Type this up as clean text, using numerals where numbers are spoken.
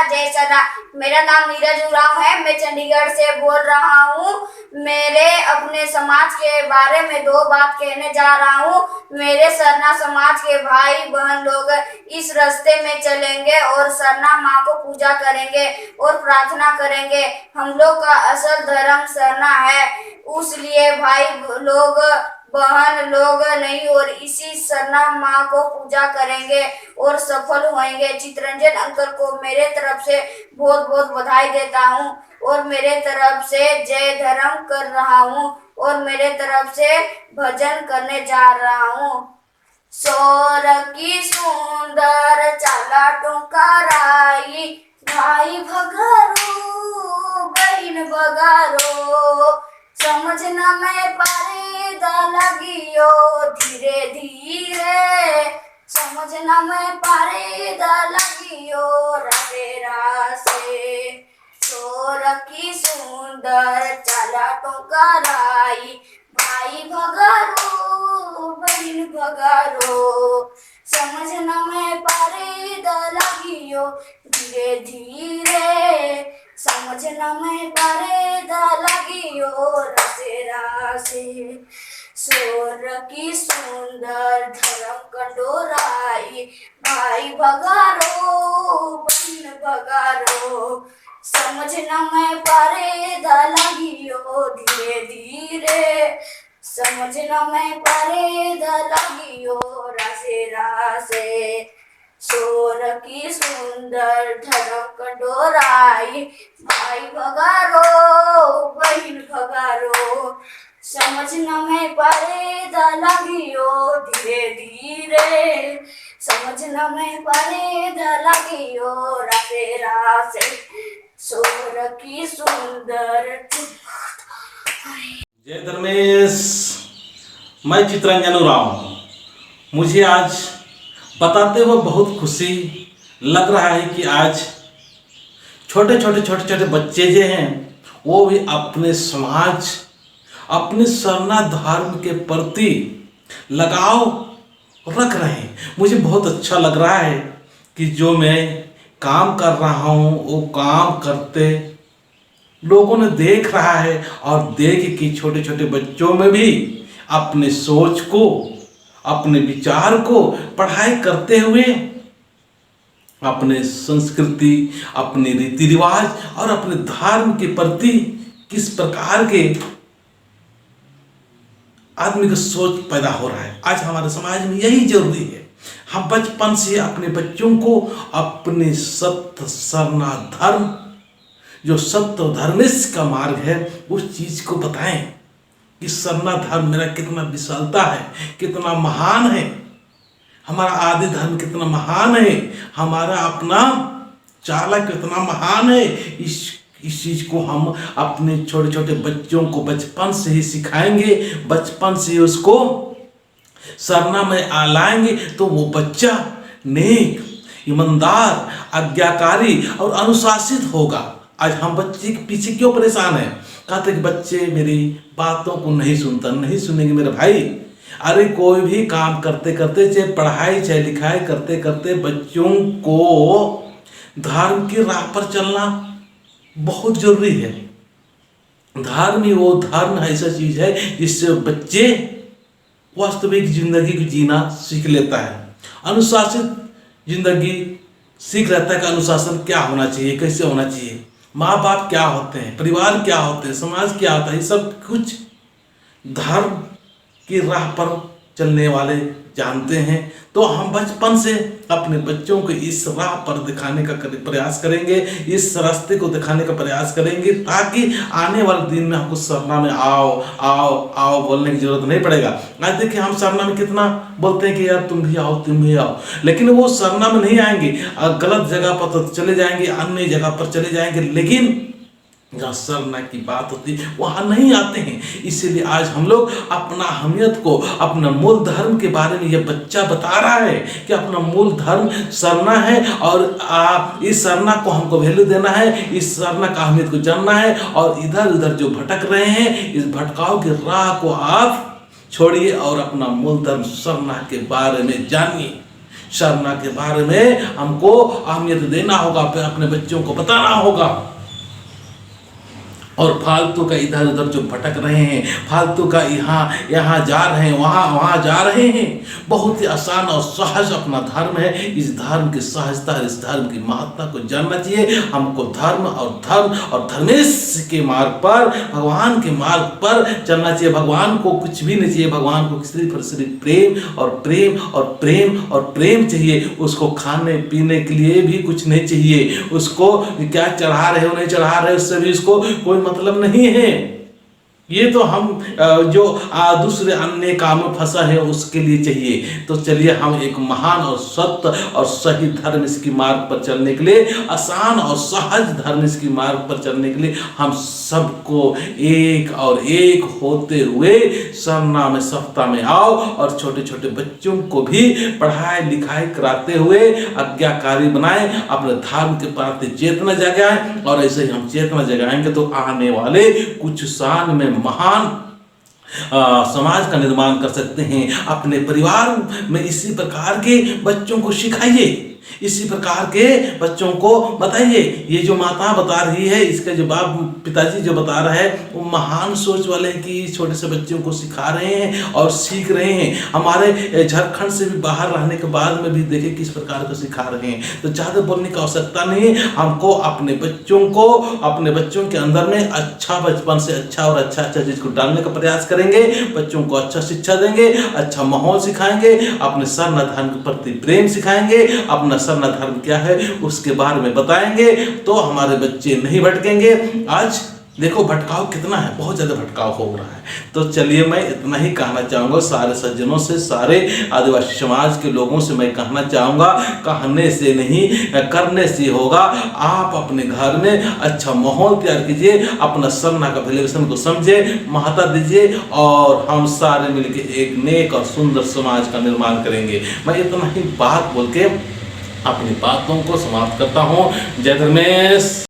जय सरना। मेरा नाम नीरज उरांव है। मैं चंडीगढ़ से बोल रहा हूँ। मेरे अपने समाज के बारे में 2 बात कहने जा रहा हूँ। मेरे सरना समाज के भाई बहन लोग इस रास्ते में चलेंगे और सरना माँ को पूजा करेंगे और प्रार्थना करेंगे। हम लोग का असल धर्म सरना है, उसलिए भाई लोग बहन लोग नहीं और इसी सरना माँ को पूजा करेंगे और सफल होंगे। चितरंजन अंकल को मेरे तरफ से बहुत बहुत बधाई देता हूँ और मेरे तरफ से जय धर्म कर रहा हूँ और मेरे तरफ से भजन करने जा रहा हूँ। सोर की सुंदर चाला टुकराई, भाई भगारो बहन भगारो, समझना मैं पारे लगियो धीरे धीरे, समझना मैं पारे लगियो रासे रासे। चोर की सुंदर चाला टुकराई, भाई भगारो बहन भगारो, समझना मैं पारे लगियो धीरे धीरे, समझना मैं पारे लगियो रासे रासे। सोर की सुंदर धर्म कंडोराई, भाई भगारो बहन भगारो, समझना मैं पारे लगियो धीरे धीरे, समझना मैं पारे लगियो रासे रासे। सोर की सुंदर धर्म कंडोराई, भाई भगारो बहन भगारो, समझना मैं पारे लगियो धीरे धीरे, समझना मैं पारे लगियो रासे रासे। सोर की सुंदर। जय धर्मेश। मैं चितरंजन उरांव। मुझे आज बताते हुए बहुत खुशी लग रहा है कि आज छोटे बच्चे जो हैं वो भी अपने समाज, अपने सरना धर्म के प्रति लगाव रख रहे हैं। मुझे बहुत अच्छा लग रहा है कि जो मैं काम कर रहा हूँ वो काम करते लोगों ने देख रहा है और देख कि छोटे बच्चों में भी अपने सोच को, अपने विचार को पढ़ाई करते हुए अपने संस्कृति, अपने रीति रिवाज और अपने धर्म के प्रति किस प्रकार के आदमी का सोच पैदा हो रहा है। आज हमारे समाज में यही जरूरी है। हम बचपन से अपने बच्चों को अपने सत्य सरना धर्म, जो सत्य धर्मेश का मार्ग है, उस चीज को बताएं कि सरना धर्म मेरा कितना विशालता है, कितना महान है, हमारा आदि धर्म कितना महान है, हमारा अपना चाला कितना महान है। इस चीज को हम अपने छोटे बच्चों को बचपन से ही सिखाएंगे, बचपन से ही उसको सरना में लाएंगे तो वो बच्चा नेक, ईमानदार, आज्ञाकारी और अनुशासित होगा। आज हम बच्चे के पीछे क्यों परेशान हैं? कहते कि बच्चे मेरी बातों को नहीं सुनता, नहीं सुनेंगे मेरे भाई। अरे कोई भी काम करते करते, चाहे पढ़ाई चाहे लिखाई करते करते, बच्चों को धर्म की राह पर चलना बहुत जरूरी है। धर्म ही वो धर्म ऐसा चीज है जिससे बच्चे वास्तविक जिंदगी को जीना सीख लेता है, अनुशासित जिंदगी सीख रहता है कि अनुशासन क्या होना चाहिए, कैसे होना चाहिए, माँ बाप क्या होते हैं, परिवार क्या होते हैं, समाज क्या होता है। ये सब कुछ धर्म की राह पर चलने वाले जानते हैं। तो हम बचपन से अपने बच्चों को इस राह पर दिखाने का प्रयास करेंगे, इस रास्ते को दिखाने का प्रयास करेंगे, ताकि आने वाले दिन में हमको सरना में आओ आओ आओ बोलने की जरूरत नहीं पड़ेगा। आज देखिए हम सरना में कितना बोलते हैं कि यार तुम भी आओ, तुम भी आओ, लेकिन वो सरना में नहीं आएंगे, गलत जगह पर तो चले जाएंगे, अन्य जगह पर चले जाएंगे, लेकिन जहाँ सरना की बात होती है वहाँ नहीं आते हैं। इसीलिए आज हम लोग अपना अहमियत को, अपना मूल धर्म के बारे में यह बच्चा बता रहा है कि अपना मूल धर्म सरना है और इस सरना को हमको वैल्यू देना है, इस सरना का अहमियत को जानना है। और इधर उधर जो भटक रहे हैं, इस भटकाव की राह को आप छोड़िए और अपना मूल धर्म सरना के बारे में जानिए। सरना के बारे में हमको अहमियत देना होगा, अपने बच्चों को बताना होगा। और फालतू का इधर उधर जो भटक रहे हैं, फालतू का यहाँ जा रहे हैं, वहाँ जा रहे हैं, बहुत ही आसान और सहज अपना धर्म है। इस धर्म की सहजता, इस धर्म की महत्ता को जानना चाहिए। हमको धर्म और धर्मेश के मार्ग पर, भगवान के मार्ग पर चलना चाहिए। भगवान को कुछ भी नहीं चाहिए, भगवान को सिर्फ और सिर्फ प्रेम और प्रेम और प्रेम और प्रेम चाहिए। उसको खाने पीने के लिए भी कुछ नहीं चाहिए, उसको क्या चढ़ा रहे हो नहीं चढ़ा रहे उससे भी उसको कोई मतलब नहीं है। ये तो हम जो दूसरे अन्य काम में फंसा है उसके लिए चाहिए। तो चलिए हम एक महान और सत्य और सही धर्म इसकी मार्ग पर चलने के लिए, आसान और सहज धर्म इसकी मार्ग पर चलने के लिए हम सबको एक और एक होते हुए सरना में सप्ताह में आओ और छोटे छोटे बच्चों को भी पढ़ाई लिखाई कराते हुए आज्ञाकारी बनाएं, अपने धर्म के प्रति चेतना जगाएं। और ऐसे ही हम चेतना जगाएंगे तो आने वाले कुछ साल में महान समाज का निर्माण कर सकते हैं। अपने परिवार में इसी प्रकार के बच्चों को सिखाइए, इसी प्रकार के बच्चों को बताइए। ये जो माता बता रही है, इसका जो बाप पिताजी जो बता रहा है, वो महान सोच वाले हैं कि छोटे से बच्चों को सिखा रहे हैं और सीख रहे हैं। हमारे झारखंड से भी बाहर रहने के बाद में भी देखें किस प्रकार को सिखा रहे हैं। तो ज़्यादा बोलने की आवश्यकता नहीं है। हमको अपने बच्चों के अंदर में अच्छा, बचपन से अच्छा और अच्छा चीज़ को डालने का प्रयास करेंगे। बच्चों को अच्छा शिक्षा देंगे, अच्छा माहौल सिखाएंगे, अपने सरना धर्म के प्रति प्रेम सिखाएंगे, अपना सरना धर्म क्या है उसके बारे में बताएंगे, तो हमारे बच्चे नहीं भटकेंगे। आज देखो भटकाव कितना है, बहुत ज्यादा भटकाव हो रहा है। तो चलिए मैं इतना ही कहना चाहूँगा सारे सज्जनों से, सारे आदिवासी समाज के लोगों से मैं कहना चाहूँगा, कहने से नहीं करने से होगा। आप अपने घर में अच्छा माहौल तैयार कीजिए, अपना सरना का वैल्यूएशन को समझे, महत्ता दीजिए और हम सारे मिलकर एक नेक और सुंदर समाज का निर्माण करेंगे। मैं इतना ही बात बोल के अपनी बातों को समाप्त करता हूँ। जय धर्मेश।